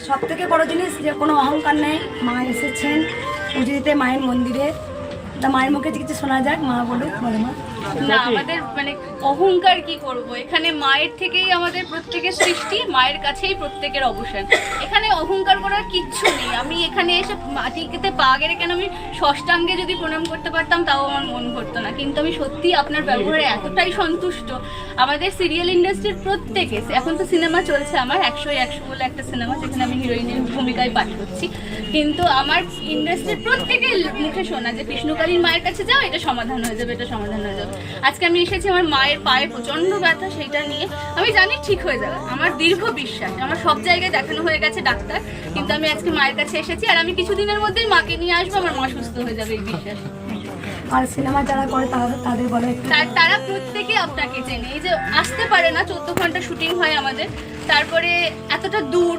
সব থেকে বড় জিনিস যে কোনো অহংকার নেই। মা এসেছেন পুজো দিতে মায়ের মন্দিরে, তা মায়ের মুখে কিছু শোনা যাক, মা বলুক। বলে মা। না, আমাদের মানে অহংকার কি করব, এখানে মায়ের থেকেই আমাদের প্রত্যেকের সৃষ্টি, মায়ের কাছেই প্রত্যেকের অবসান। এখানে অহংকার করার কিচ্ছু নেই। আমি এখানে এসে মাটিতে পা গেড়ে কেন আমি ষষ্ঠাঙ্গে যদি প্রণাম করতে পারতাম তাও আমার মন ভরতো না, কিন্তু আমি সত্যি আপনার ব্যবহারে এতটাই সন্তুষ্ট। আমাদের সিরিয়াল ইন্ডাস্ট্রির প্রত্যেকে, এখন তো সিনেমা চলছে আমার 100 বলে একটা সিনেমা, যেখানে আমি হিরোইনের ভূমিকায় পাঠ করছি, কিন্তু আমার ইন্ডাস্ট্রির প্রত্যেকের মুখে শোনা যে কৃষ্ণকালীর মায়ের কাছে যাও, এটা সমাধান হয়ে যাবে, এটা সমাধান হয়ে যাবে। আজকে আমি এসেছি আমার মায়ের পায়ে প্রচন্ড ব্যথা, সেইটা নিয়ে আমি জানি ঠিক হয়ে যাবে, আমার দীর্ঘ বিশ্বাস। আমার সব জায়গায় দেখানো হয়ে গেছে ডাক্তার, কিন্তু আমি আজকে মায়ের কাছে এসেছি, আর আমি কিছুদিনের মধ্যেই মাকে নিয়ে আসবো, আমার মা সুস্থ হয়ে যাবে এই বিশ্বাস। আর সিনেমা যারা করে তাদের বলে একটু। তারা প্রত্যেকে আপনাকে চেনে, এই যে আসতে পারে না, 14 ঘন্টা শুটিং হয় আমাদের, তারপরে এতটা দূর